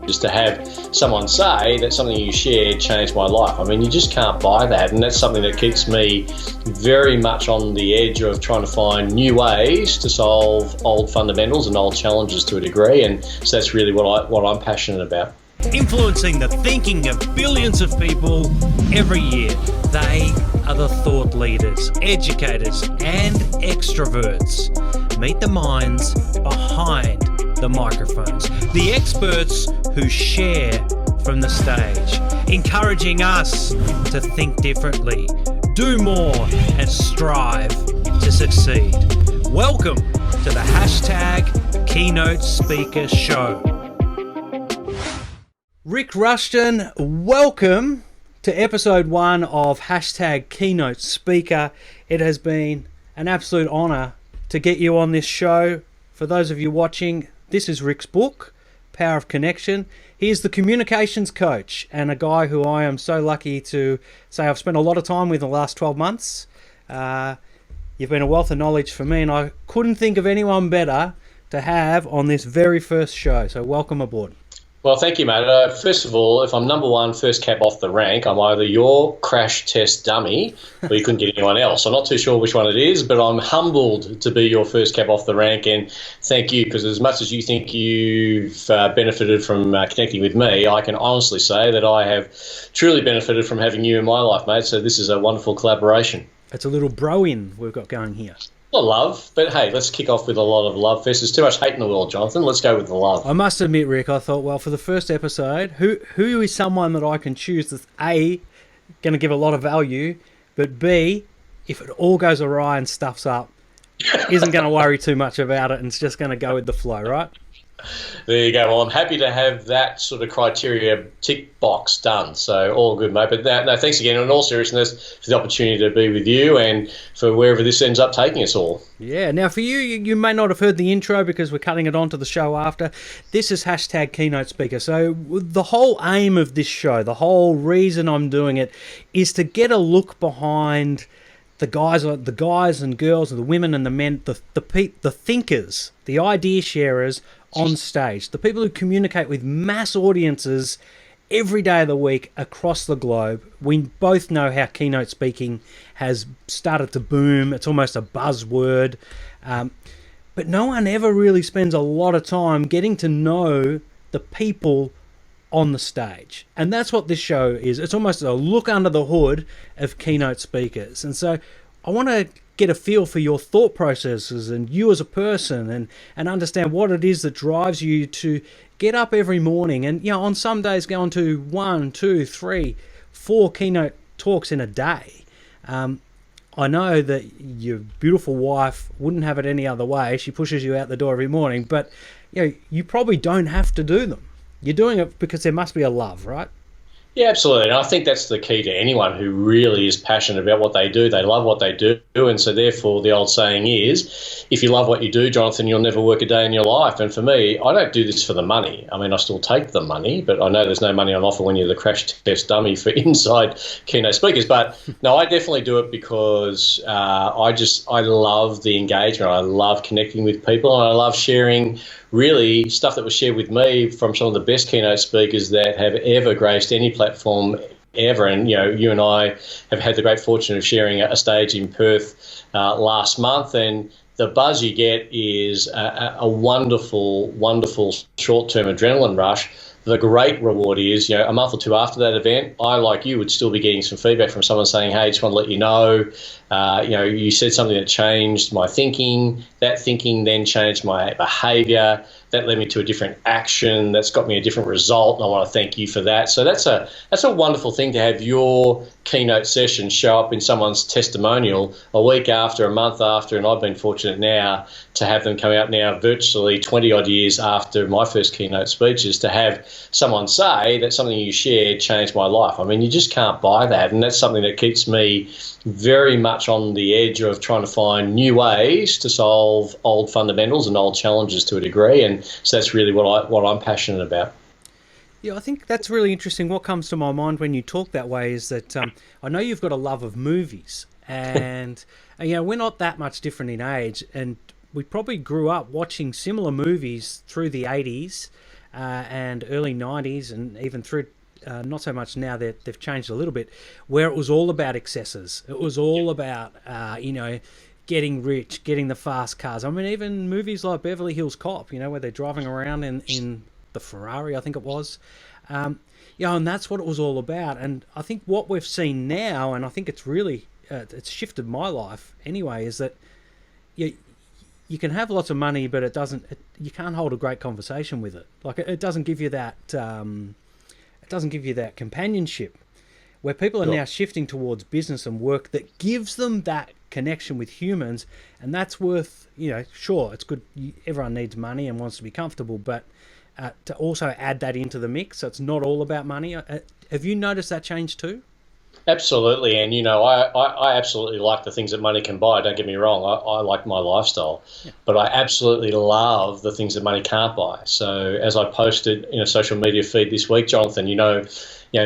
is to have someone say that something you shared changed my life. I mean, you just can't buy that, and that's something that keeps me very much on the edge of trying to find new ways to solve old fundamentals and old challenges to a degree, and so that's really what I'm passionate about. Influencing the thinking of billions of people every year. They are the thought leaders, educators, and extroverts. Meet the minds behind the microphones, the experts who share from the stage, encouraging us to think differently, do more, and strive to succeed. Welcome to the #Keynote Speaker Show. Rik Rushton, welcome to episode 1 of #Keynote Speaker. It has been an absolute honour to get you on this show. For those of you watching, this is Rik's book, Power of Connection. He is the communications coach and a guy who I am so lucky to say I've spent a lot of time with in the last 12 months. You've been a wealth of knowledge for me, and I couldn't think of anyone better to have on this very first show. So welcome aboard. Well, thank you, mate. First of all, if I'm number one, first cab off the rank, I'm either your crash test dummy or you couldn't get anyone else. I'm not too sure which one it is, but I'm humbled to be your first cab off the rank, and thank you, because as much as you think you've benefited from connecting with me, I can honestly say that I have truly benefited from having you in my life, mate, so this is a wonderful collaboration. It's a little bro-in we've got going here. Well, love, but hey, let's kick off with a lot of love first. There's too much hate in the world, Jonathan. Let's go with the love. I must admit, Rik, I thought, well, for the first episode, who is someone that I can choose that's A, going to give a lot of value, but B, if it all goes awry and stuffs up, isn't going to worry too much about it and it's just going to go with the flow, right? There you go. Well, I'm happy to have that sort of criteria tick box done. So all good, mate. But no, thanks again. In all seriousness, for the opportunity to be with you and for wherever this ends up taking us all. Yeah. Now, for you may not have heard the intro because we're cutting it onto the show after. This is #Keynote Speaker. So the whole aim of this show, the whole reason I'm doing it, is to get a look behind the guys and girls, and the women and the men, the thinkers, the idea sharers on stage, the people who communicate with mass audiences every day of the week across the globe. We both know how keynote speaking has started to boom. It's almost a buzzword. But no one ever really spends a lot of time getting to know the people on the stage. And that's what this show is. It's almost a look under the hood of keynote speakers. And so I want to get a feel for your thought processes and you as a person, and understand what it is that drives you to get up every morning and, you know, on some days go on to 1, 2, 3, 4 keynote talks in a day. I know that your beautiful wife wouldn't have it any other way. She pushes you out the door every morning, but you know, you probably don't have to do them. You're doing it because there must be a love, right? Yeah, absolutely. And I think that's the key to anyone who really is passionate about what they do. They love what they do. And so therefore the old saying is, if you love what you do, Jonathan, you'll never work a day in your life. And for me, I don't do this for the money. I mean, I still take the money, but I know there's no money on offer when you're the crash test dummy for inside keynote speakers. But no, I definitely do it because I love the engagement. I love connecting with people, and I love sharing really stuff that was shared with me from some of the best keynote speakers that have ever graced any platform ever. And, you know, you and I have had the great fortune of sharing a stage in Perth last month, and the buzz you get is a wonderful, wonderful short-term adrenaline rush. The great reward is, you know, a month or two after that event, I, like you, would still be getting some feedback from someone saying, hey, just want to let you know, you said something that changed my thinking. That thinking then changed my behaviour. That led me to a different action. That's got me a different result, and I want to thank you for that. So that's a wonderful thing to have your keynote session show up in someone's testimonial a week after, a month after, and I've been fortunate now to have them come out now virtually 20-odd years after my first keynote speeches, to have someone say that something you shared changed my life. I mean, you just can't buy that, and that's something that keeps me very much on the edge of trying to find new ways to solve old fundamentals and old challenges to a degree, and so that's really what I'm passionate about. Yeah, I think that's really interesting. What comes to my mind when you talk that way is that I know you've got a love of movies, and you know, we're not that much different in age, and we probably grew up watching similar movies through the 80s. and early 90s, and even through not so much now, they've changed a little bit, where it was all about excesses. It was all about, getting rich, getting the fast cars. I mean, even movies like Beverly Hills Cop, where they're driving around in the Ferrari, I think it was. And that's what it was all about. And I think what we've seen now, and I think it's really, it's shifted my life anyway, is that you can have lots of money, but you can't hold a great conversation with it. Like, it doesn't give you that, companionship, where people are now shifting towards business and work that gives them that connection with humans. And that's worth, sure, it's good. Everyone needs money and wants to be comfortable, but to also add that into the mix, so it's not all about money. Have you noticed that change too? Absolutely, and I absolutely like the things that money can buy. Don't get me wrong, I like my lifestyle, but I absolutely love the things that money can't buy. So as I posted in a social media feed this week, Jonathan,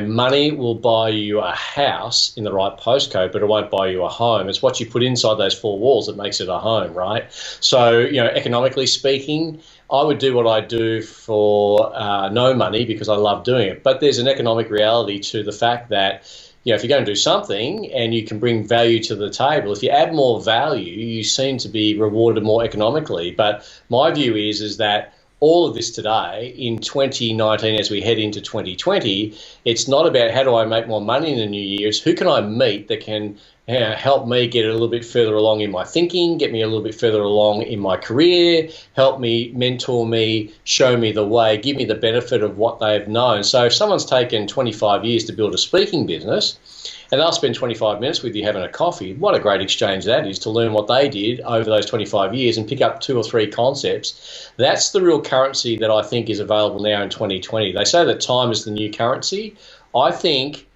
money will buy you a house in the right postcode, but it won't buy you a home. It's what you put inside those four walls that makes it a home, right? So economically speaking, I would do what I do for no money because I love doing it. But there's an economic reality to the fact that, if you're going to do something and you can bring value to the table, if you add more value, you seem to be rewarded more economically. But my view is that all of this today in 2019, as we head into 2020, it's not about how do I make more money in the new year. It's who can I meet that can help me get a little bit further along in my thinking, get me a little bit further along in my career, help me, mentor me, show me the way, give me the benefit of what they've known. So if someone's taken 25 years to build a speaking business and they'll spend 25 minutes with you having a coffee, what a great exchange that is to learn what they did over those 25 years and pick up 2 or 3 concepts. That's the real currency that I think is available now in 2020. They say that time is the new currency. I think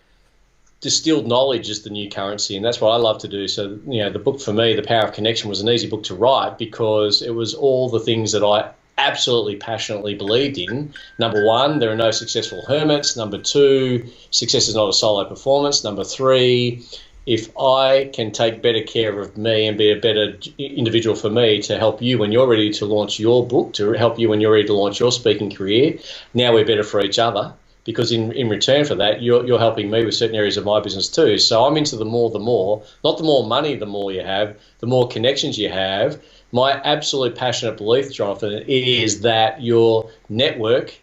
distilled knowledge is the new currency, and that's what I love to do. So, the book for me, The Power of Connection, was an easy book to write because it was all the things that I absolutely passionately believed in. Number 1, there are no successful hermits. Number 2, success is not a solo performance. Number 3, if I can take better care of me and be a better individual for me to help you when you're ready to launch your book, to help you when you're ready to launch your speaking career, now we're better for each other. Because in return for that, you're helping me with certain areas of my business too. So I'm into the more, not the more money, the more you have, the more connections you have. My absolute passionate belief, Jonathan, is that your network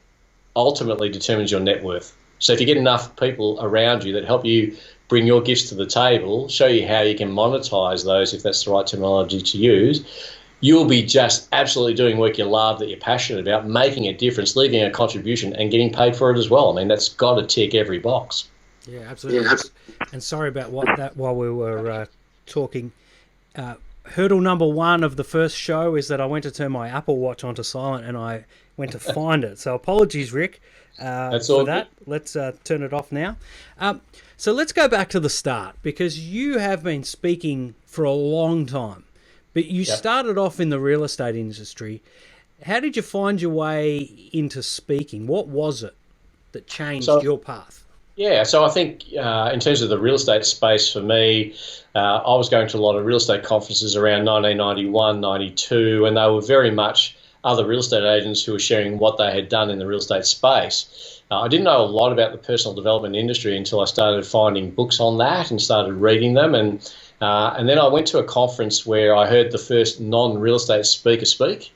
ultimately determines your net worth. So if you get enough people around you that help you bring your gifts to the table, show you how you can monetize those, if that's the right terminology to use, you'll be just absolutely doing work you love, that you're passionate about, making a difference, leaving a contribution and getting paid for it as well. I mean, that's got to tick every box. Yeah, absolutely. Yeah. And sorry about that while we were talking. Hurdle number 1 of the first show is that I went to turn my Apple Watch onto silent and I went to find it. So apologies, Rick, for that. Let's turn it off now. So let's go back to the start, because you have been speaking for a long time. But you started off in the real estate industry. How did you find your way into speaking? What was it that changed your path? Yeah, so I think in terms of the real estate space for me, I was going to a lot of real estate conferences around 1991, 92, and they were very much other real estate agents who were sharing what they had done in the real estate space. I didn't know a lot about the personal development industry until I started finding books on that and started reading them. And then I went to a conference where I heard the first non-real estate speaker speak.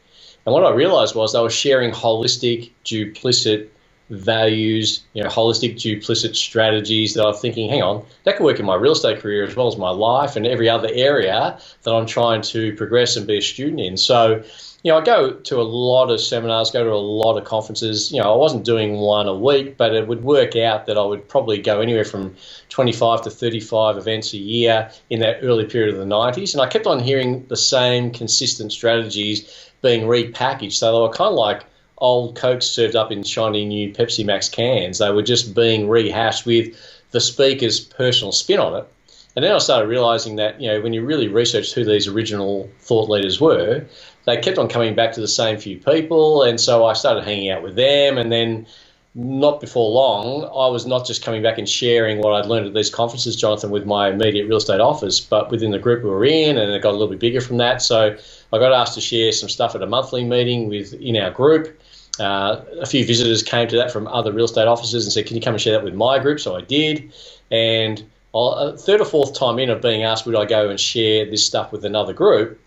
And what I realized was they were sharing holistic, duplicit values, holistic, duplicit strategies that I was thinking, hang on, that could work in my real estate career as well as my life and every other area that I'm trying to progress and be a student in. So, I go to a lot of seminars, go to a lot of conferences. I wasn't doing one a week, but it would work out that I would probably go anywhere from 25 to 35 events a year in that early period of the 90s. And I kept on hearing the same consistent strategies being repackaged. So they were kind of like old Cokes served up in shiny new Pepsi Max cans. They were just being rehashed with the speaker's personal spin on it. And then I started realizing that, when you really researched who these original thought leaders were, they kept on coming back to the same few people. And so I started hanging out with them. And then not before long, I was not just coming back and sharing what I'd learned at these conferences, Jonathan, with my immediate real estate office, but within the group we were in, and it got a little bit bigger from that. So I got asked to share some stuff at a monthly meeting in our group. A few visitors came to that from other real estate offices and said, can you come and share that with my group? So I did. And a third or fourth time in of being asked, would I go and share this stuff with another group?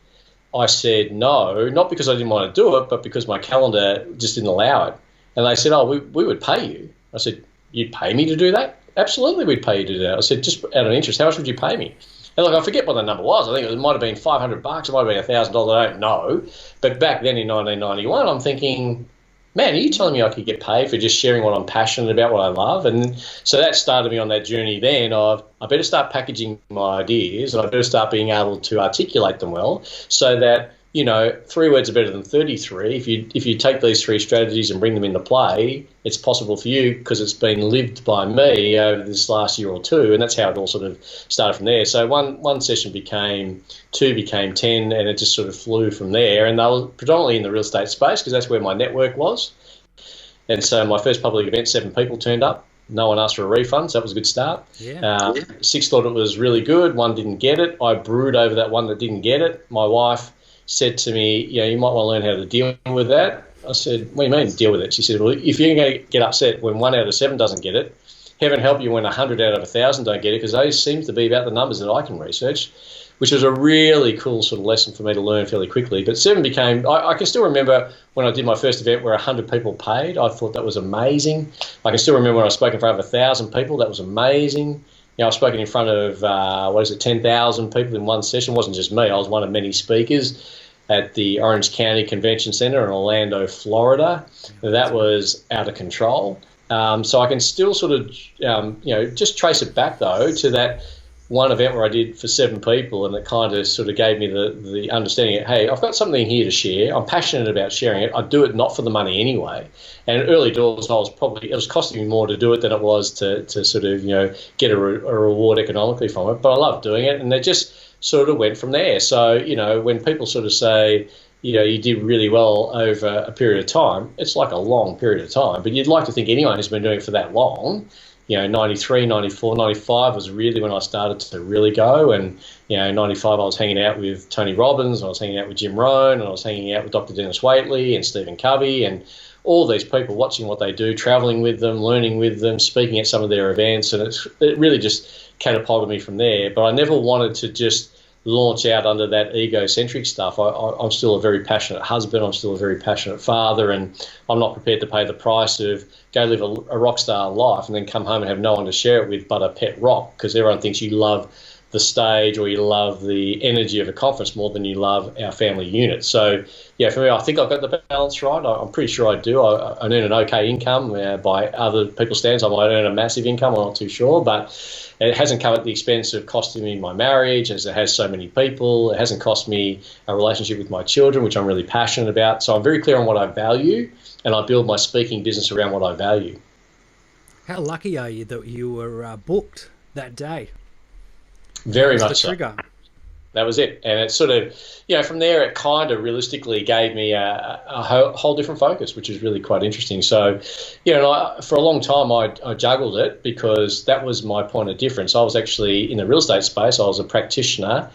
I said no, not because I didn't want to do it, but because my calendar just didn't allow it. And they said, oh, we would pay you. I said, you'd pay me to do that? Absolutely, we'd pay you to do that. I said, just out of interest, how much would you pay me? And look, I forget what the number was. I think it might have been $500. It might have been $1,000. I don't know. But back then in 1991, I'm thinking, man, are you telling me I could get paid for just sharing what I'm passionate about, what I love? And so that started me on that journey then of I better start packaging my ideas and I better start being able to articulate them well so that, 3 words are better than 33. If you take these 3 strategies and bring them into play, it's possible for you because it's been lived by me over this last year or two, and that's how it all sort of started from there. So one session became 2, became 10, and it just sort of flew from there. And they were predominantly in the real estate space because that's where my network was. And so my first public event, 7 people turned up. No one asked for a refund, so that was a good start. 6 thought it was really good. 1 didn't get it. I brewed over that 1 that didn't get it. My wife said to me, you might want to learn how to deal with that. I said, what do you mean deal with it? She said, well, if you're going to get upset when 1 out of 7 doesn't get it, heaven help you when 100 out of 1,000 don't get it, because those seem to be about the numbers that I can research, which was a really cool sort of lesson for me to learn fairly quickly. But 7 became, I can still remember when I did my first event where 100 people paid. I thought that was amazing. I can still remember when I spoke in front of 1,000 people. That was amazing. I've spoken in front of, 10,000 people in one session. It wasn't just me. I was one of many speakers at the Orange County Convention Center in Orlando, Florida. That was out of control. So I can still sort of, just trace it back, though, to that one event where I did for 7 people, and it kind of sort of gave me the understanding that, hey, I've got something here to share. I'm passionate about sharing it. I do it not for the money anyway. And early doors, it was costing me more to do it than it was to sort of, get a reward economically from it. But I love doing it, and it just sort of went from there. So, when people sort of say, you did really well over a period of time, it's like a long period of time. But you'd like to think anyone who's been doing it for that long, 93, 94, 95 was really when I started to really go. And, 95 I was hanging out with Tony Robbins, I was hanging out with Jim Rohn, and I was hanging out with Dr. Dennis Waitley and Stephen Covey and all these people, watching what they do, traveling with them, learning with them, speaking at some of their events. And it really just catapulted me from there. But I never wanted to just launch out under that egocentric stuff. I'm still a very passionate husband. I'm still a very passionate father, and I'm not prepared to pay the price of go live a rock star life and then come home and have no one to share it with but a pet rock, because everyone thinks you love the stage or you love the energy of a conference more than you love our family unit. So, for me, I think I've got the balance right. I'm pretty sure I do. I earn an okay income by other people's standards. I might earn a massive income. I'm not too sure, but it hasn't come at the expense of costing me my marriage, as it has so many people. It hasn't cost me a relationship with my children, which I'm really passionate about. So I'm very clear on what I value, and I build my speaking business around what I value. How lucky are you that you were booked that day? Very much so. That was it. And it sort of, from there, it kind of realistically gave me a whole different focus, which is really quite interesting. So, for a long time, I juggled it because that was my point of difference. I was actually in the real estate space. I was a practitioner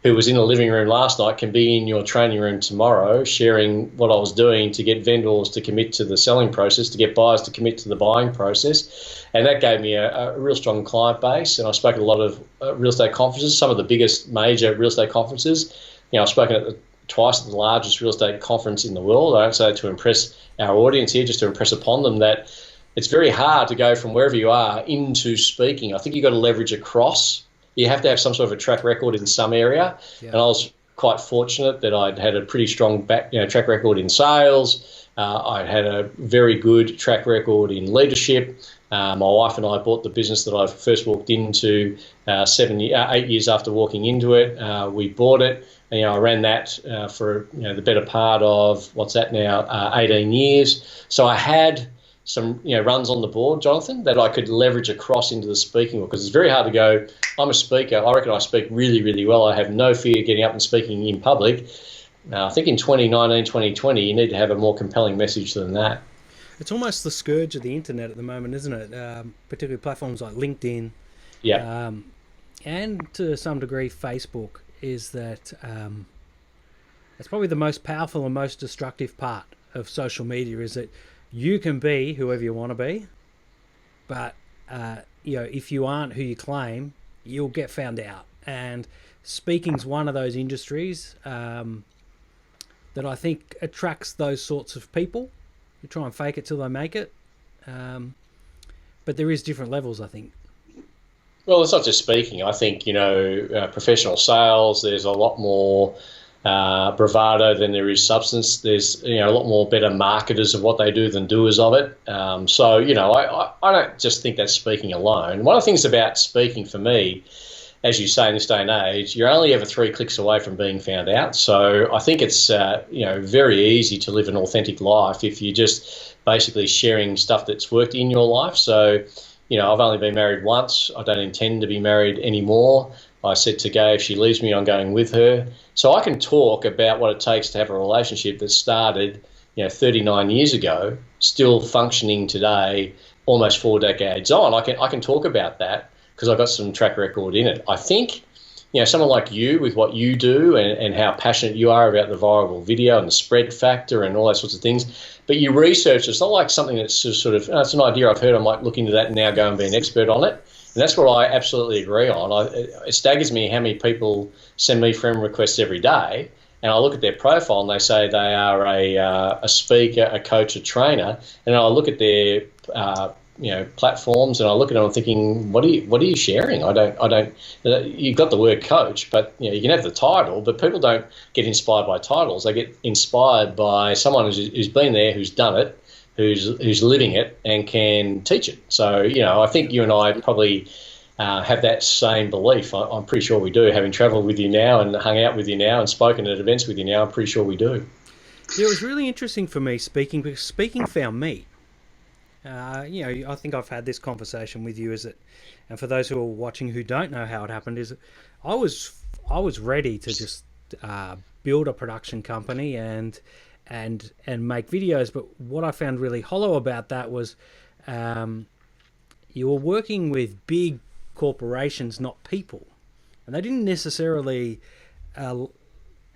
who was in the living room last night, can be in your training room tomorrow, sharing what I was doing to get vendors to commit to the selling process, to get buyers to commit to the buying process. And that gave me a real strong client base. And I spoke at a lot of real estate conferences, some of the biggest major real estate conferences. I've spoken twice at the largest real estate conference in the world. I don't say to impress our audience here, just to impress upon them that it's very hard to go from wherever you are into speaking. I think you've got to leverage across. You have to have some sort of a track record in some area. Yeah. And I was quite fortunate that I'd had a pretty strong track record in sales. I had a very good track record in leadership. My wife and I bought the business that I first walked into 8 years after walking into it. We bought it. And, I ran that for the better part of, 18 years. So I had some runs on the board, Jonathan, that I could leverage across into the speaking world, because it's very hard to go, I'm a speaker, I reckon I speak really, really well, I have no fear getting up and speaking in public. I think in 2019, 2020, you need to have a more compelling message than that. It's almost the scourge of the internet at the moment, isn't it? Particularly platforms like LinkedIn, and to some degree Facebook, is that it's probably the most powerful and most destructive part of social media is that you can be whoever you want to be, but if you aren't who you claim, you'll get found out. And speaking's one of those industries that I think attracts those sorts of people who try and fake it till they make it. But there is different levels, I think. Well, it's not just speaking. I think, professional sales, there's a lot more bravado than there is substance. There's, a lot more better marketers of what they do than doers of it. I don't just think that's speaking alone. One of the things about speaking for me, as you say in this day and age, you're only ever 3 clicks away from being found out. So I think it's, very easy to live an authentic life if you're just basically sharing stuff that's worked in your life. So, I've only been married once. I don't intend to be married anymore. I said to Gay, if she leaves me, I'm going with her. So I can talk about what it takes to have a relationship that started, 39 years ago, still functioning today, almost 4 decades on. I can talk about that because I've got some track record in it. I think, someone like you with what you do and how passionate you are about the viral video and the spread factor and all those sorts of things, but you research, it's not like something that's just sort of, it's an idea I've heard, I might look into that and now go and be an expert on it. And that's what I absolutely agree on. It staggers me how many people send me friend requests every day, and I look at their profile and they say they are a speaker, a coach, a trainer, and I look at their platforms and I look at them and thinking, what are you sharing? I don't. You've got the word coach, but you can have the title, but people don't get inspired by titles. They get inspired by someone who's been there, who's done it, who's living it and can teach it. So, I think you and I probably have that same belief. I'm pretty sure we do. Having travelled with you now and hung out with you now and spoken at events with you now, I'm pretty sure we do. Yeah, it was really interesting for me speaking, because speaking found me. I think I've had this conversation with you, and for those who are watching who don't know how it happened, is I was ready to just build a production company and make videos, but what I found really hollow about that was you were working with big corporations, not people, and they didn't necessarily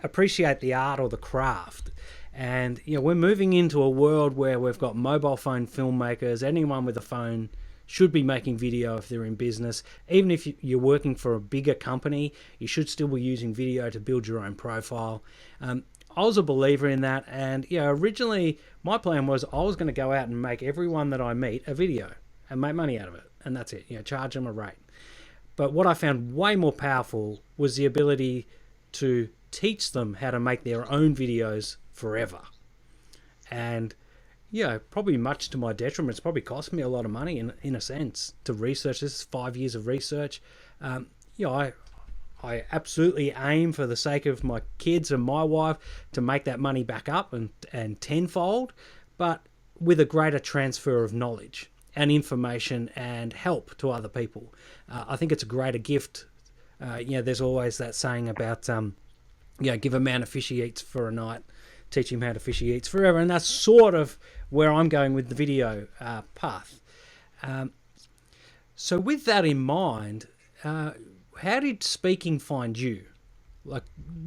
appreciate the art or the craft. And we're moving into a world where we've got mobile phone filmmakers. Anyone with a phone should be making video if they're in business. Even if you're working for a bigger company, you should still be using video to build your own profile. I was a believer in that, and originally my plan was I was going to go out and make everyone that I meet a video and make money out of it, and that's it. Charge them a rate. But what I found way more powerful was the ability to teach them how to make their own videos forever. And probably much to my detriment, it's probably cost me a lot of money in a sense to research this. 5 years of research. I absolutely aim, for the sake of my kids and my wife, to make that money back up and tenfold, but with a greater transfer of knowledge and information and help to other people. I think it's a greater gift. There's always that saying about give a man a fish he eats for a night, teach him how to fish he eats forever, and that's sort of where I'm going with the video path. So with that in mind, how did speaking find you? Like,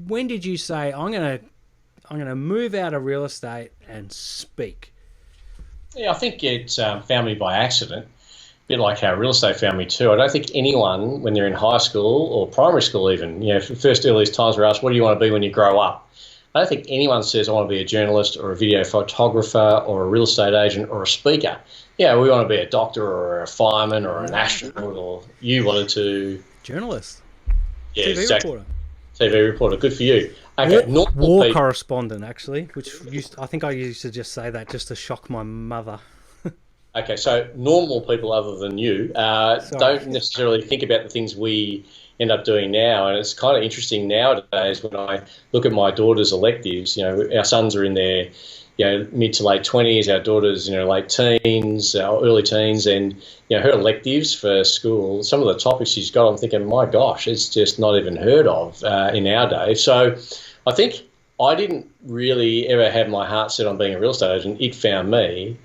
when did you say, I'm gonna move out of real estate and speak? Yeah, I think it found me by accident, a bit like how real estate found me too. I don't think anyone, when they're in high school or primary school even, for the first earliest times we're asked, what do you want to be when you grow up? I don't think anyone says, I want to be a journalist or a video photographer or a real estate agent or a speaker. Yeah, we want to be a doctor or a fireman or an astronaut, or you wanted to... Journalist. Yeah, TV exactly. reporter. TV reporter, good for you. Okay, war correspondent, actually, which I think I used to just say that just to shock my mother. Okay, so normal people other than you don't necessarily think about the things we end up doing now, and it's kind of interesting nowadays when I look at my daughter's electives. Our sons are in their mid to late 20s, our daughter's late teens, early teens, and her electives for school, some of the topics she's got, I'm thinking, my gosh, it's just not even heard of in our day. So I think I didn't really ever have my heart set on being a real estate agent. It found me.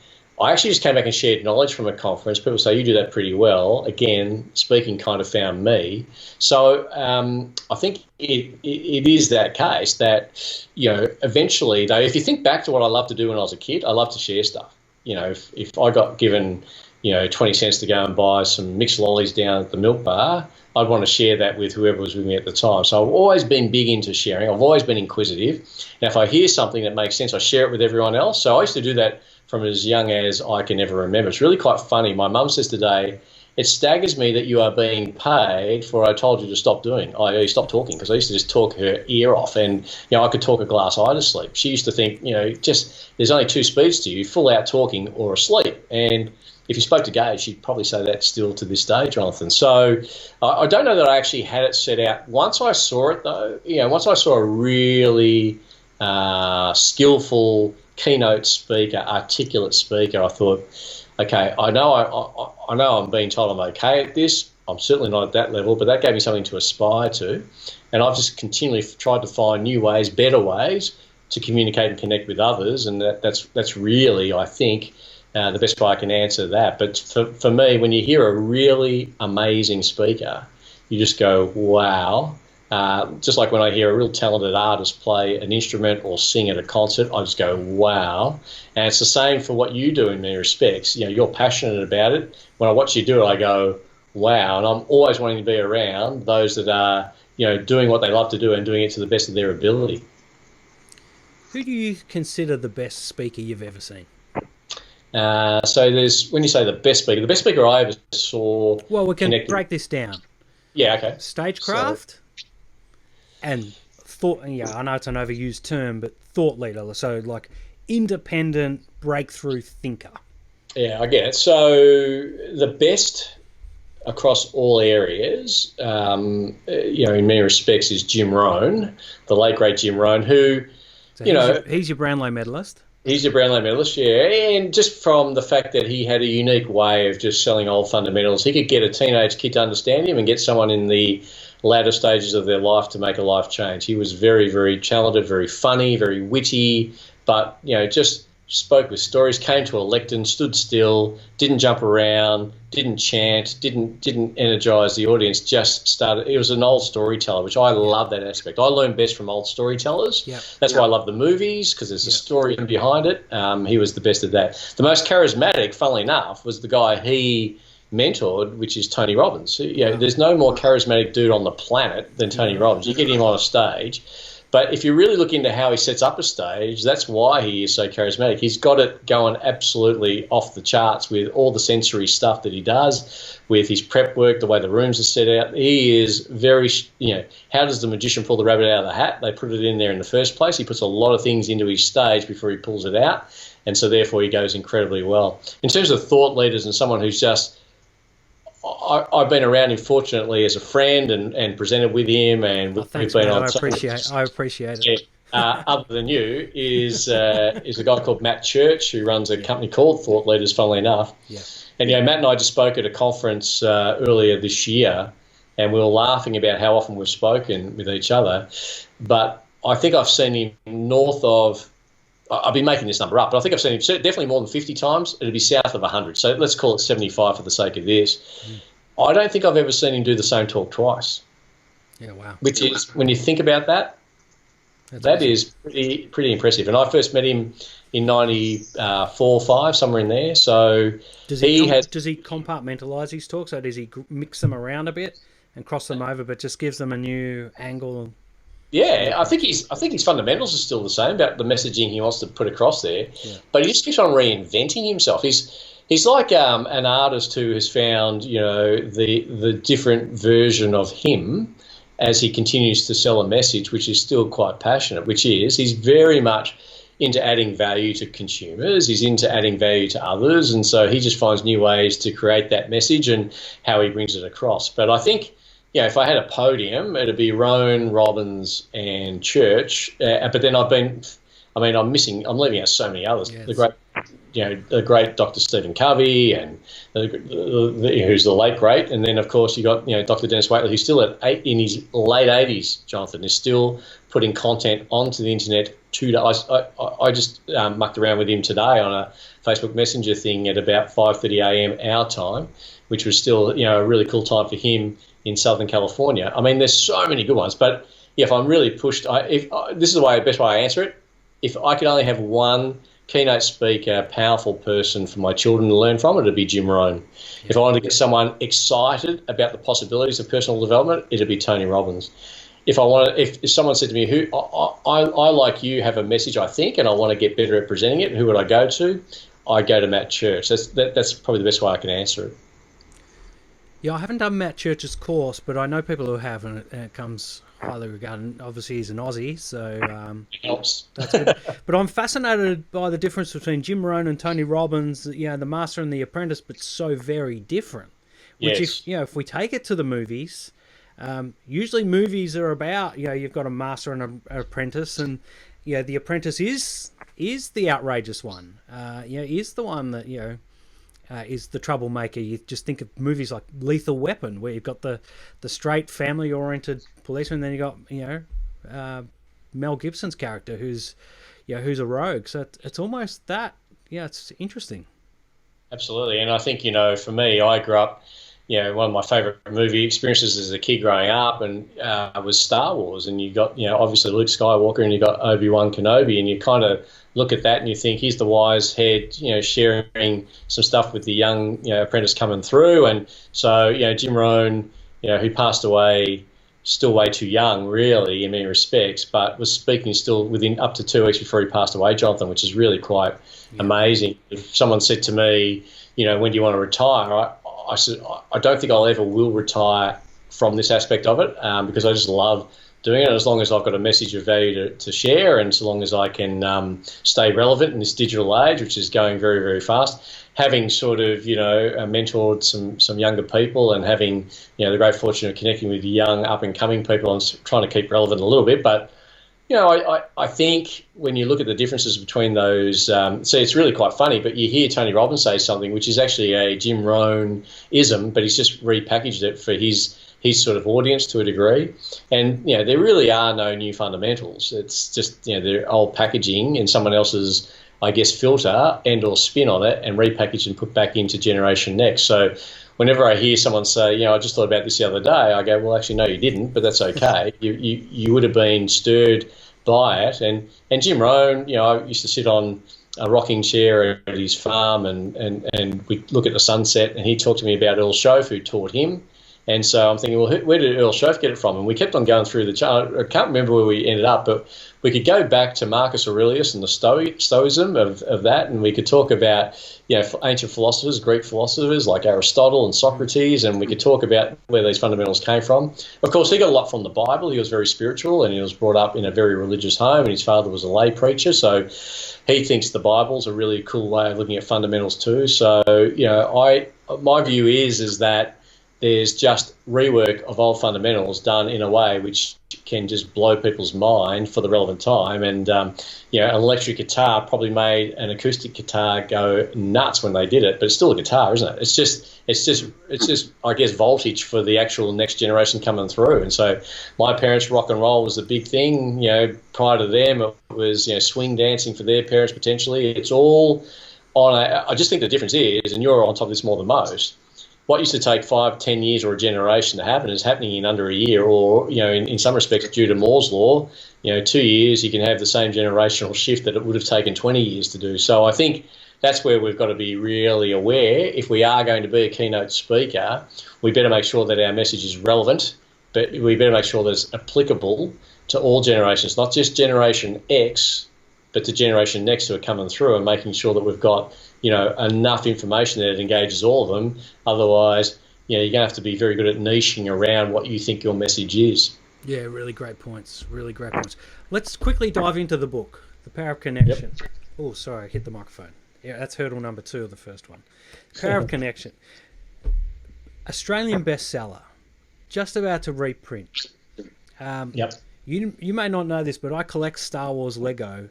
I actually just came back and shared knowledge from a conference. People say, you do that pretty well. Again, speaking kind of found me. So I think it is that case that, eventually, though, if you think back to what I loved to do when I was a kid, I loved to share stuff. If I got given, 20 cents to go and buy some mixed lollies down at the milk bar, I'd want to share that with whoever was with me at the time. So I've always been big into sharing. I've always been inquisitive. And if I hear something that makes sense, I share it with everyone else. So I used to do that from as young as I can ever remember. It's really quite funny. My mum says today, it staggers me that you are being paid for what I told you to stop doing, i.e. stop talking, because I used to just talk her ear off and, I could talk a glass eye to sleep. She used to think, there's only two speeds to you, full out talking or asleep. And if you spoke to Gage, she'd probably say that still to this day, Jonathan. So I don't know that I actually had it set out. Once I saw it, though, once I saw a really skillful keynote speaker, articulate speaker, I thought, okay, I know I'm being told I'm okay at this. I'm certainly not at that level, but that gave me something to aspire to. And I've just continually tried to find new ways, better ways to communicate and connect with others. And that's really, I think, the best way I can answer that. But for me, when you hear a really amazing speaker, you just go, wow. Just like when I hear a real talented artist play an instrument or sing at a concert, I just go, wow. And it's the same for what you do in many respects. You're passionate about it. When I watch you do it, I go, wow. And I'm always wanting to be around those that are, doing what they love to do and doing it to the best of their ability. Who do you consider the best speaker you've ever seen? So when you say the best speaker I ever saw. Well, we can break this down. Yeah, okay. Stagecraft and thought. Yeah, I know it's an overused term, but thought leader. So like independent breakthrough thinker. Yeah, I get it. So the best across all areas, in many respects, is Jim Rohn, the late great Jim Rohn, who, he's your Brownlow medalist. He's a Brownlow medalist, yeah, and just from the fact that he had a unique way of just selling old fundamentals, he could get a teenage kid to understand him and get someone in the latter stages of their life to make a life change. He was very, very talented, very funny, very witty, but, just spoke with stories, came to a lectern, stood still, didn't jump around, didn't chant, didn't energise the audience, just started. He was an old storyteller, which I love that aspect. I learn best from old storytellers. Yep. That's why I love the movies, because there's a story behind it. He was the best at that. The most charismatic, funnily enough, was the guy he mentored, which is Tony Robbins. There's no more charismatic dude on the planet than Tony Robbins. You get him on a stage. But if you really look into how he sets up a stage, that's why he is so charismatic. He's got it going absolutely off the charts with all the sensory stuff that he does, with his prep work, the way the rooms are set out. He is very, how does the magician pull the rabbit out of the hat? They put it in there in the first place. He puts a lot of things into his stage before he pulls it out, and so therefore he goes incredibly well. In terms of thought leaders and someone who's just, I've been around him, fortunately, as a friend and presented with him, and we've been on. I appreciate it. Yeah. Other than you is a guy called Matt Church, who runs a company called Thought Leaders, funnily enough. Yeah. And Matt and I just spoke at a conference earlier this year, and we were laughing about how often we've spoken with each other. But I think I've seen him north of. I've been making this number up, but I think I've seen him definitely more than 50 times. It'll be south of 100. So let's call it 75 for the sake of this. I don't think I've ever seen him do the same talk twice. Yeah, wow. Which is, when you think about that, that is pretty impressive. And I first met him in 94, 5, somewhere in there. So does he compartmentalize his talks? So does he mix them around a bit and cross them over, but just gives them a new angle? Yeah, I think his fundamentals are still the same about the messaging he wants to put across there, but he just keeps on reinventing himself. He's like an artist who has found the different version of him as he continues to sell a message, which is still quite passionate. Which is he's very much into adding value to consumers. He's into adding value to others, and so he just finds new ways to create that message and how he brings it across. But I think. If I had a podium, it'd be Rohn, Robbins, and Church. But then I'm leaving out so many others. Yes. The great the great Dr. Stephen Covey, and who's the late great, and then of course you got Dr. Dennis Waitley, who's still in his late 80s. Jonathan is still putting content onto the internet. I just mucked around with him today on a Facebook Messenger thing at about 5:30 a.m. our time, which was still a really cool time for him in Southern California. I mean, there's so many good ones, but if I'm really pushed, this is the best way I answer it. If I could only have one keynote speaker, powerful person for my children to learn from, it'd be Jim Rohn. If I wanted to get someone excited about the possibilities of personal development, it'd be Tony Robbins. If someone said to me, I like you, have a message, I think, and I want to get better at presenting it, who would I go to? I go to Matt Church. That's probably the best way I can answer it. Yeah, I haven't done Matt Church's course, but I know people who have, and it comes highly regarded. Obviously, he's an Aussie, so it helps. That's good. But I'm fascinated by the difference between Jim Rohn and Tony Robbins. The Master and the Apprentice, but so very different. Which, yes. if we take it to the movies, usually movies are about you've got a master and an apprentice, and the apprentice is the outrageous one. Is the one that is the troublemaker. You just think of movies like Lethal Weapon, where you've got the straight family-oriented policeman, and then you got Mel Gibson's character who's a rogue. So it's almost that. Yeah, it's interesting. Absolutely, and I think for me, I grew up. One of my favourite movie experiences as a kid growing up and was Star Wars, and you got obviously Luke Skywalker, and you got Obi-Wan Kenobi, and you kind of look at that and you think he's the wise head, sharing some stuff with the young apprentice coming through, and so Jim Rohn, who passed away still way too young, really, in many respects, but was speaking still within up to 2 weeks before he passed away, Jonathan, which is really quite amazing. If someone said to me, when do you want to retire? I said, I don't think I'll ever will retire from this aspect of it because I just love doing it. As long as I've got a message of value to share, and so long as I can stay relevant in this digital age, which is going very, very fast. Having sort of, mentored some younger people, and having, the great fortune of connecting with young up-and-coming people and trying to keep relevant a little bit. But, I think when you look at the differences between those, it's really quite funny, but you hear Tony Robbins say something which is actually a Jim Rohn-ism, but he's just repackaged it for his sort of audience to a degree. And, there really are no new fundamentals. It's just, they're old packaging and someone else's, I guess, filter and or spin on it and repackaged and put back into Generation Next. So whenever I hear someone say, I just thought about this the other day, I go, well, actually, no, you didn't, but that's okay. You would have been stirred by it. And Jim Rohn, I used to sit on a rocking chair at his farm and we'd look at the sunset, and he talked to me about Earl Schoaf, who taught him. And so I'm thinking, well, where did Earl Schoaf get it from? And we kept on going through the chart. I can't remember where we ended up, but we could go back to Marcus Aurelius and the Stoicism of that, and we could talk about ancient philosophers, Greek philosophers like Aristotle and Socrates, and we could talk about where these fundamentals came from. Of course, he got a lot from the Bible. He was very spiritual, and he was brought up in a very religious home, and his father was a lay preacher, so he thinks the Bible's a really cool way of looking at fundamentals too. So, my view is that there's just rework of old fundamentals done in a way which can just blow people's mind for the relevant time. And, an electric guitar probably made an acoustic guitar go nuts when they did it, but it's still a guitar, isn't it? It's just, I guess, voltage for the actual next generation coming through. And so my parents, rock and roll was the big thing. Prior to them, it was, swing dancing for their parents potentially. It's all on I just think the difference is, and you're on top of this more than most, what used to take 5-10 years or a generation to happen is happening in under a year, or, in some respects, due to Moore's law, 2 years, you can have the same generational shift that it would have taken 20 years to do. So I think that's where we've got to be really aware. If we are going to be a keynote speaker, we better make sure that our message is relevant, but we better make sure that it's applicable to all generations, not just Generation X, but to Generation Next who are coming through, and making sure that we've got enough information that it engages all of them. Otherwise, you're going to have to be very good at niching around what you think your message is. Yeah, really great points. Really great points. Let's quickly dive into the book, The Power of Connection. Yep. Oh, sorry, I hit the microphone. Yeah, that's hurdle number 2 of the first one. Power of Connection. Australian bestseller. Just about to reprint. Yep. You may not know this, but I collect Star Wars Lego.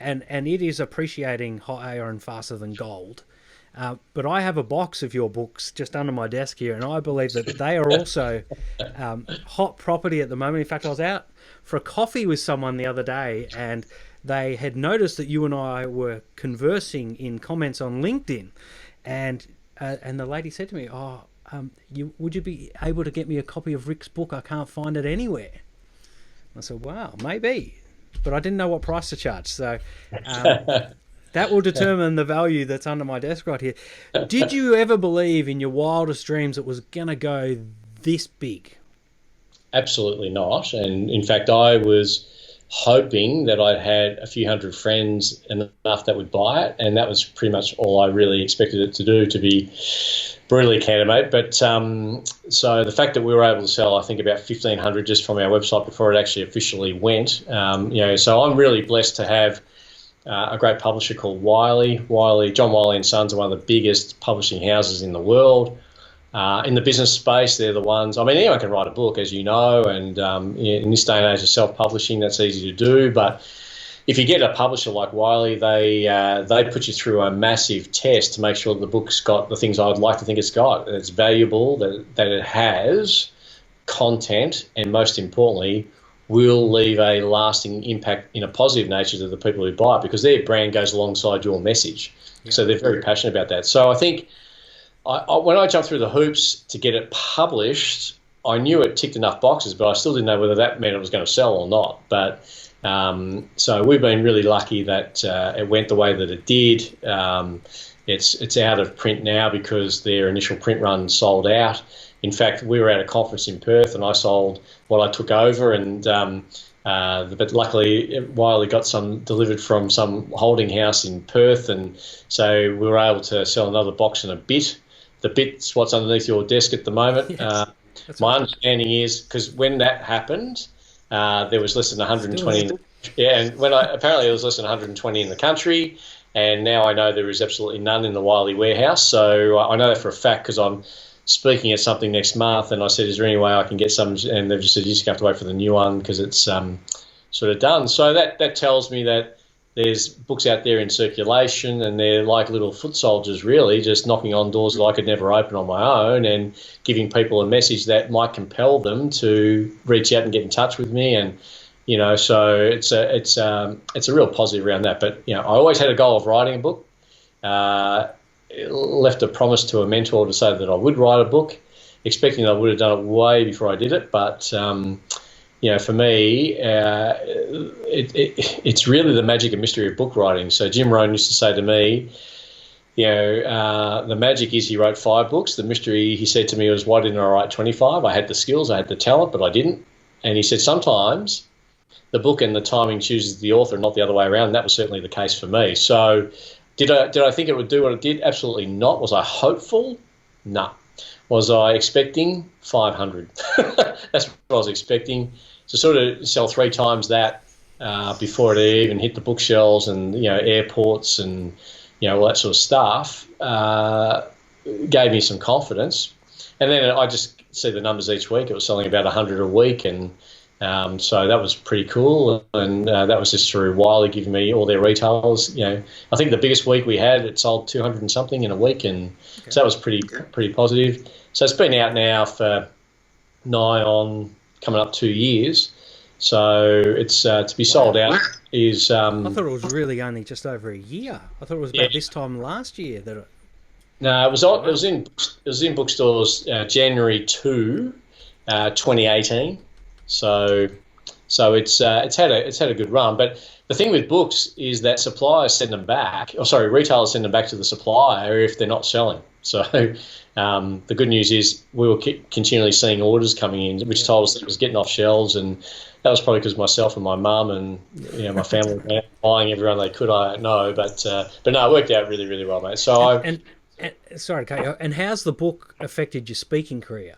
and it is appreciating higher and faster than gold. But I have a box of your books just under my desk here, and I believe that they are also hot property at the moment. In fact, I was out for a coffee with someone the other day, and they had noticed that you and I were conversing in comments on LinkedIn, and the lady said to me, would you be able to get me a copy of Rik's book? I can't find it anywhere. I said, wow, maybe. But I didn't know what price to charge, so... that will determine the value that's under my desk right here. Did you ever believe in your wildest dreams it was going to go this big? Absolutely not. And in fact, I was hoping that I'd had a few hundred friends enough that would buy it. And that was pretty much all I really expected it to do, to be brutally candid, mate. But so the fact that we were able to sell, I think, about 1,500 just from our website before it actually officially went, so I'm really blessed to have a great publisher called Wiley. John Wiley and Sons are one of the biggest publishing houses in the world. In the business space, they're the ones. I mean, anyone can write a book, as you know, and in this day and age of self-publishing, that's easy to do. But if you get a publisher like Wiley, they put you through a massive test to make sure that the book's got the things I'd like to think it's got. That it's valuable, that it has content, and most importantly, will leave a lasting impact in a positive nature to the people who buy it, because their brand goes alongside your message. Yeah. So they're very passionate about that. So I think when I jumped through the hoops to get it published, I knew it ticked enough boxes, but I still didn't know whether that meant it was going to sell or not. But so we've been really lucky that it went the way that it did. It's out of print now because their initial print run sold out. In fact, we were at a conference in Perth, and I sold what I took over, and but luckily Wiley got some delivered from some holding house in Perth, and so we were able to sell another box and a bit. The bit's what's underneath your desk at the moment. Yes, my understanding is, because when that happened, there was less than 120. And apparently there was less than 120 in the country, and now I know there is absolutely none in the Wiley warehouse. So I know that for a fact because I'm speaking at something next month, and I said, is there any way I can get some? And they've just said, you just have to wait for the new one because it's sort of done. So that tells me that there's books out there in circulation, and they're like little foot soldiers, really, just knocking on doors that I could never open on my own, and giving people a message that might compel them to reach out and get in touch with me. And so it's a real positive around that. But I always had a goal of writing a book. Left a promise to a mentor to say that I would write a book, expecting I would have done it way before I did it. But for me, it's really the magic and mystery of book writing. So Jim Rohn used to say to me, the magic is he wrote 5 books. The mystery, he said to me, was why didn't I write 25? I had the skills, I had the talent, but I didn't. And he said sometimes the book and the timing chooses the author, not the other way around. And that was certainly the case for me. So did I think it would do what it did? Absolutely not. Was I hopeful? No. Was I expecting 500? That's what I was expecting. To sort of sell 3 times that before it even hit the bookshelves and airports and all that sort of stuff gave me some confidence. And then I just see the numbers each week. It was selling about 100 a week, and so that was pretty cool. And that was just through Wiley giving me all their retailers. I think the biggest week we had, it sold 200 and something in a week, and so that was pretty positive. So it's been out now for nigh on coming up 2 years. So it's to be sold out is. I thought it was really only just over a year. I thought it was about this time last year that. No, it was in bookstores January 2, 2018. So it's had a good run. But the thing with books is that suppliers send them back. Retailers send them back to the supplier if they're not selling. So the good news is we were continually seeing orders coming in, which told us that it was getting off shelves, and that was probably because myself and my mum and my family were buying everyone they could. I don't know, but no, it worked out really, really well, mate. So sorry, Kate, and how's the book affected your speaking career?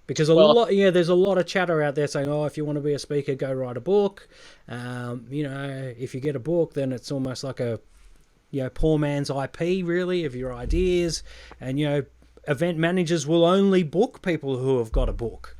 Because there's a lot of chatter out there saying, if you want to be a speaker, go write a book. If you get a book, then it's almost like a poor man's IP, really, of your ideas. And event managers will only book people who have got a book.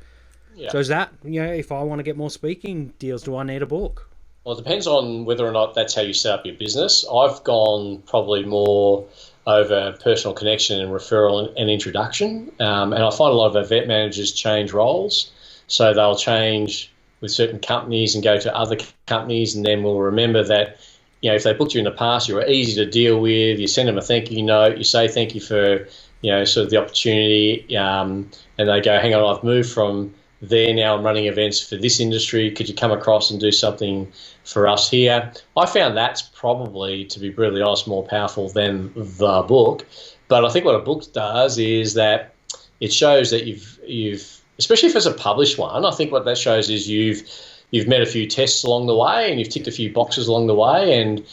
Yeah. So is that if I want to get more speaking deals, do I need a book? Well, it depends on whether or not that's how you set up your business. I've gone probably more over personal connection and referral and introduction. And I find a lot of our vet managers change roles. So they'll change with certain companies and go to other companies, and then we'll remember that, if they booked you in the past, you were easy to deal with, you send them a thank you note, you say thank you for, sort of the opportunity, and they go, hang on, I've moved from there, now I'm running events for this industry, could you come across and do something for us here? I found that's probably, to be brutally honest, more powerful than the book. But I think what a book does is that it shows that you've especially if it's a published one, I think what that shows is you've met a few tests along the way and you've ticked a few boxes along the way. And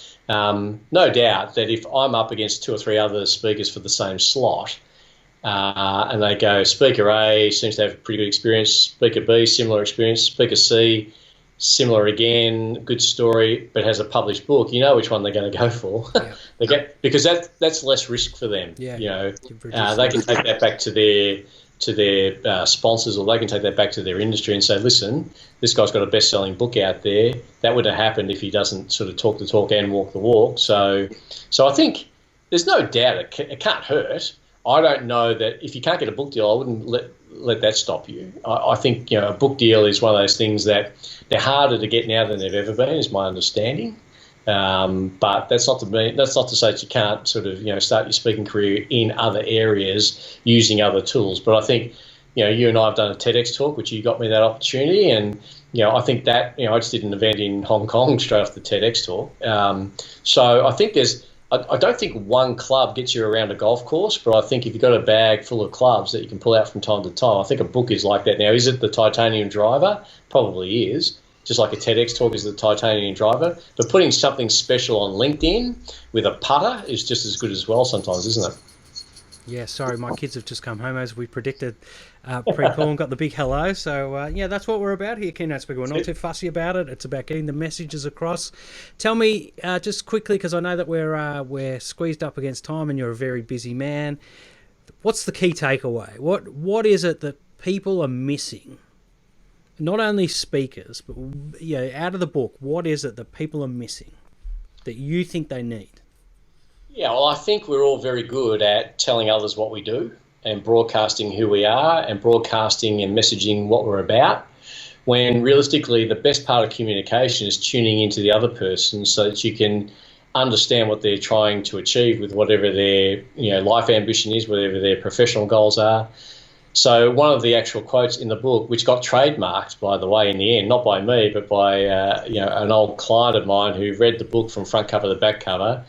no doubt that if I'm up against 2 or 3 other speakers for the same slot, and they go, Speaker A seems to have pretty good experience, Speaker B, similar experience, Speaker C, similar again, good story, but has a published book, you know which one they're going to go for. Yeah. Because that's less risk for them. Yeah. They can take that back to their sponsors, or they can take that back to their industry and say, listen, this guy's got a best-selling book out there. That would have happened if he doesn't sort of talk the talk and walk the walk. So I think there's no doubt it can't hurt. I don't know that if you can't get a book deal, I wouldn't let that stop you. I think a book deal is one of those things that they're harder to get now than they've ever been, is my understanding. But that's not to say that you can't sort of start your speaking career in other areas using other tools. But I think you and I have done a TEDx talk, which you got me that opportunity, and I think that I just did an event in Hong Kong straight off the TEDx talk. So I think I don't think one club gets you around a golf course, but I think if you've got a bag full of clubs that you can pull out from time to time, I think a book is like that. Now, is it the titanium driver? Probably is. Just like a TEDx talk is the titanium driver. But putting something special on LinkedIn with a putter is just as good as well sometimes, isn't it? Yeah, sorry, my kids have just come home as we predicted pre-call and got the big hello. So, that's what we're about here, Keynote Speaker. We're not too fussy about it. It's about getting the messages across. Tell me just quickly, because I know that we're squeezed up against time and you're a very busy man. What's the key takeaway? What is it that people are missing? Not only speakers, but out of the book, what is it that people are missing that you think they need? Yeah, well, I think we're all very good at telling others what we do and broadcasting who we are and broadcasting and messaging what we're about, when realistically the best part of communication is tuning into the other person so that you can understand what they're trying to achieve with whatever their life ambition is, whatever their professional goals are. So one of the actual quotes in the book, which got trademarked, by the way, in the end, not by me, but by an old client of mine who read the book from front cover to back cover,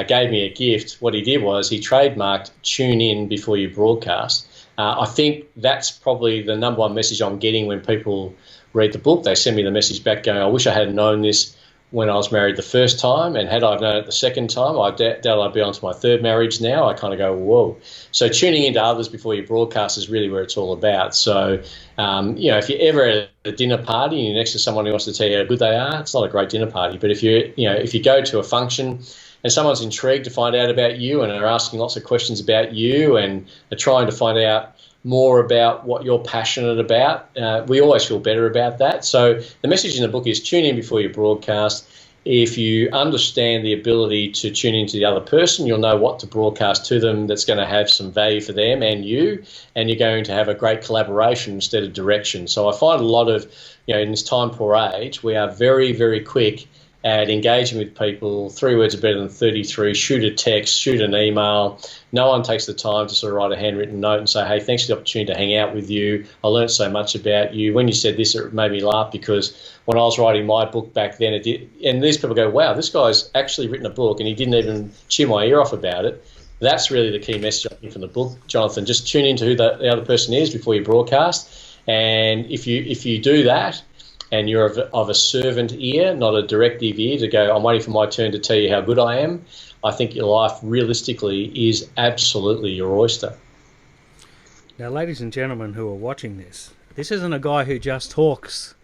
gave me a gift. What he did was he trademarked "tune in before you broadcast." I think that's probably the number one message I'm getting when people read the book. They send me the message back going, I wish I had known this when I was married the first time, and had I known it the second time, I doubt I'd be on to my third marriage now. I kind of go, whoa. So tuning into others before you broadcast is really where it's all about. So, if you're ever at a dinner party and you're next to someone who wants to tell you how good they are, it's not a great dinner party. But if you go to a function and someone's intrigued to find out about you and are asking lots of questions about you and are trying to find out more about what you're passionate about, we always feel better about that. So the message in the book is tune in before you broadcast. If you understand the ability to tune into the other person, you'll know what to broadcast to them that's going to have some value for them and you, and you're going to have a great collaboration instead of direction. So I find a lot of, in this time-poor age, we are very, very quick at engaging with people. 3 words are better than 33. Shoot a text, shoot an email. No one takes the time to sort of write a handwritten note and say, hey, thanks for the opportunity to hang out with you. I learned so much about you. When you said this, it made me laugh because when I was writing my book back then, it did. And these people go, wow, this guy's actually written a book and he didn't even chew my ear off about it. That's really the key message I think from the book, Jonathan. Just tune into who the other person is before you broadcast. And if you do that, and you're of a servant ear, not a directive ear to go, I'm waiting for my turn to tell you how good I am, I think your life realistically is absolutely your oyster. Now, ladies and gentlemen who are watching this isn't a guy who just talks.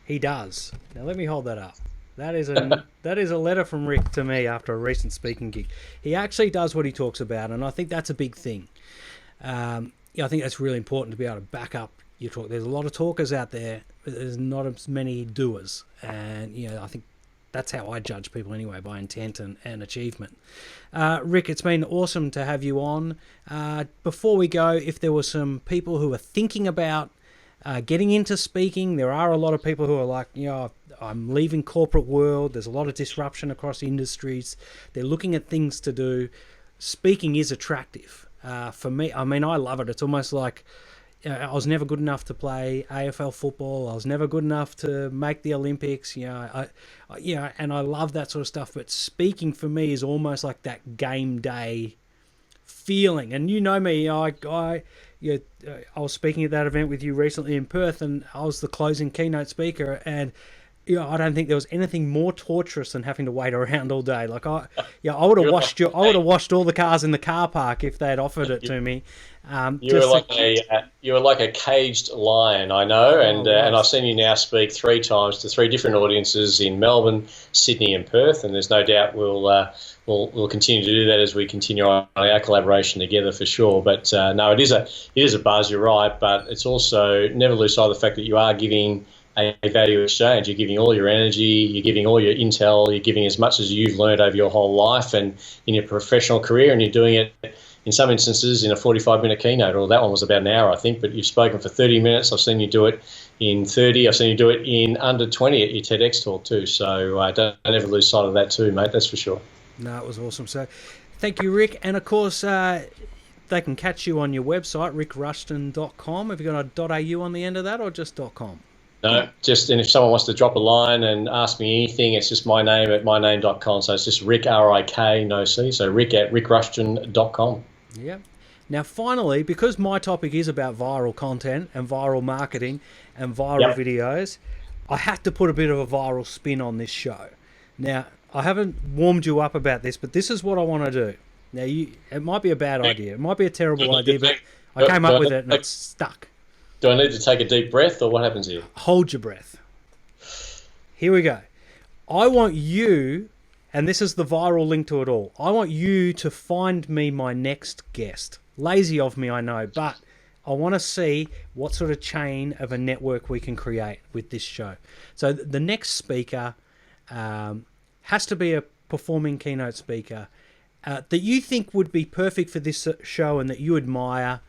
He does. Now, let me hold that up. That is a letter from Rik to me after a recent speaking gig. He actually does what he talks about, and I think that's a big thing. I think that's really important to be able to back up There's a lot of talkers out there, but there's not as many doers. And, I think that's how I judge people anyway, by intent and achievement. Rik, it's been awesome to have you on. Before we go, if there were some people who are thinking about getting into speaking, there are a lot of people who are like, I'm leaving corporate world. There's a lot of disruption across industries. They're looking at things to do. Speaking is attractive. For me, I mean, I love it. It's almost like, I was never good enough to play AFL football. I was never good enough to make the Olympics. And I love that sort of stuff. But speaking for me is almost like that game day feeling. And you know me, I was speaking at that event with you recently in Perth, and I was the closing keynote speaker. And I don't think there was anything more torturous than having to wait around all day. Like I would have washed all the cars in the car park if they had offered it to me. You were like a caged lion, I know, and I've seen you now speak 3 times to 3 different audiences in Melbourne, Sydney, and Perth, and there's no doubt we'll continue to do that as we continue on our collaboration together for sure. But no, it is a buzz. You're right, but it's also never lose sight of the fact that you are giving a value exchange. You're giving all your energy, you're giving all your intel, you're giving as much as you've learned over your whole life and in your professional career, and you're doing it in some instances in a 45-minute keynote, or that one was about an hour, I think, but you've spoken for 30 minutes. I've seen you do it in 30. I've seen you do it in under 20 at your TEDx talk too. So don't ever lose sight of that too, mate. That's for sure. No, it was awesome. So thank you, Rik. And, of course, they can catch you on your website, rikrushton.com. Have you got a .au on the end of that or just .com? No, and if someone wants to drop a line and ask me anything, it's just my name at myname.com. So it's just Rik, R-I-K, no C. So Rik at rikrushton.com. Yeah. Now, finally, because my topic is about viral content and viral marketing and viral videos, I have to put a bit of a viral spin on this show. Now, I haven't warmed you up about this, but this is what I want to do. Now, it might be a bad idea. It might be a terrible idea, but I came up with it and it's stuck. Do I need to take a deep breath, or what happens here? Hold your breath. Here we go. I want you, and this is the viral link to it all, I want you to find me my next guest. Lazy of me, I know, but I want to see what sort of chain of a network we can create with this show. So the next speaker has to be a performing keynote speaker that you think would be perfect for this show and that you admire.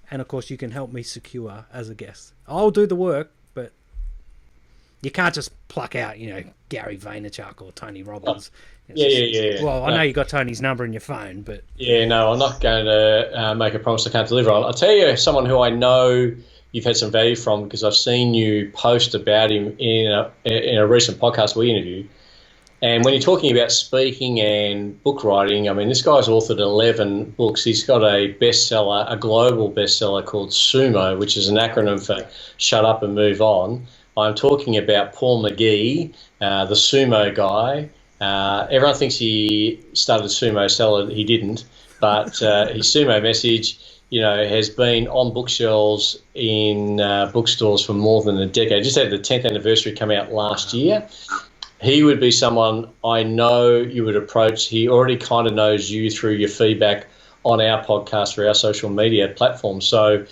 And, of course, you can help me secure as a guest. I'll do the work, but you can't just pluck out, Gary Vaynerchuk or Tony Robbins. Yeah. Well, I know you got Tony's number in your phone, but... Yeah, no, I'm not going to make a promise I can't deliver on. I'll tell you someone who I know you've had some value from, because I've seen you post about him in a recent podcast we interviewed. And when you're talking about speaking and book writing, I mean, this guy's authored 11 books. He's got a bestseller, a global bestseller called SUMO, which is an acronym for Shut Up and Move On. I'm talking about Paul McGee, the sumo guy. Everyone thinks he started Sumo Cellar. He didn't. But his sumo message, has been on bookshelves in bookstores for more than a decade. Just had the 10th anniversary come out last year. He would be someone I know you would approach. He already kind of knows you through your feedback on our podcast or our social media platform. So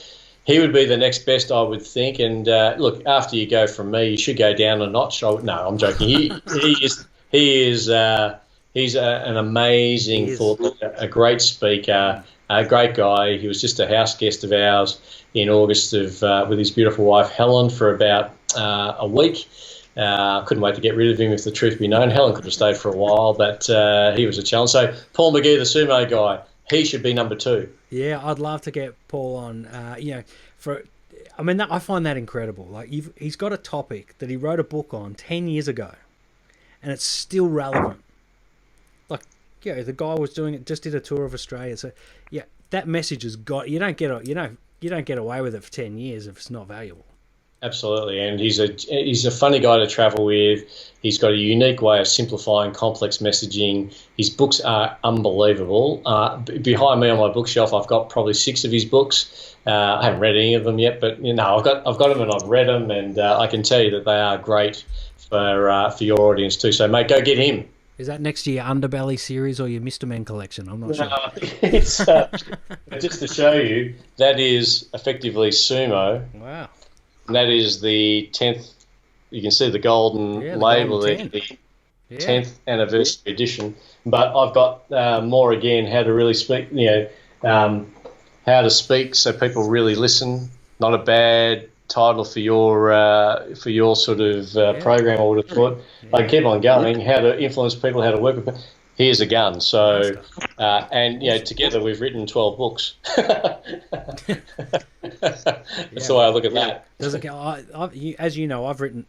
he would be the next best, I would think. And look, after you go from me, you should go down a notch. No, I'm joking. He's an amazing thought leader, a great speaker, a great guy. He was just a house guest of ours in August with his beautiful wife Helen for about a week. Couldn't wait to get rid of him, if the truth be known. Helen could have stayed for a while, but he was a challenge. So Paul McGee, the sumo guy, he should be number 2. Yeah, I'd love to get Paul on. I find that incredible. Like, he's got a topic that he wrote a book on 10 years ago, and it's still relevant. Like, the guy was doing it, just did a tour of Australia. So, that message has got. You don't get away with it for 10 years if it's not valuable. Absolutely, and he's a funny guy to travel with. He's got a unique way of simplifying complex messaging. His books are unbelievable. Behind me on my bookshelf, I've got probably 6 of his books. I haven't read any of them yet, but I've got them and I've read them, and I can tell you that they are great for your audience too. So, mate, go get him. Is that next to your Underbelly series or your Mr. Men collection? I'm not sure. No, it's just to show you, that is effectively sumo. Wow. And that is the 10th. You can see the golden Yeah, the label golden there, 10. the 10th anniversary edition. But I've got more again, how to really speak, how to speak so people really listen. Not a bad title for your sort of program, I would have thought. I can keep on going. How to influence people, how to work with people. Here's a gun. So, together we've written 12 books. That's the way I look at that. Does it? As you know,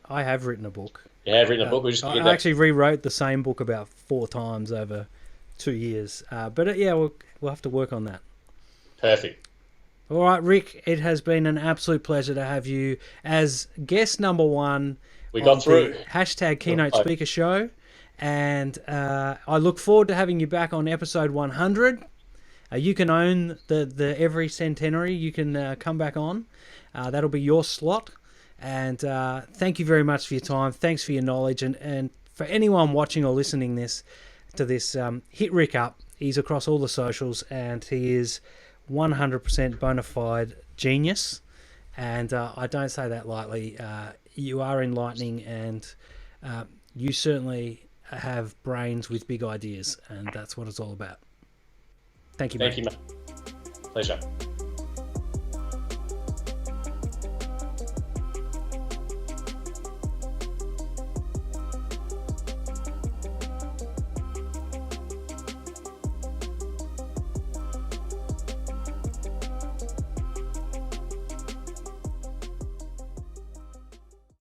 I have written a book. Yeah, I've written a book. We just I actually rewrote the same book about 4 times over 2 years. We'll have to work on that. Perfect. All right, Rik, it has been an absolute pleasure to have you as guest number 1. We got through. The #Keynote Speaker Show. And I look forward to having you back on episode 100. You can own the every centenary. You can come back on. That'll be your slot. And thank you very much for your time. Thanks for your knowledge. And for anyone watching or listening to this, hit Rik up. He's across all the socials, and he is 100% bona fide genius. And I don't say that lightly. You are enlightening, and you certainly have brains with big ideas, and that's what it's all about. Thank you, mate. Thank you, mate. Pleasure.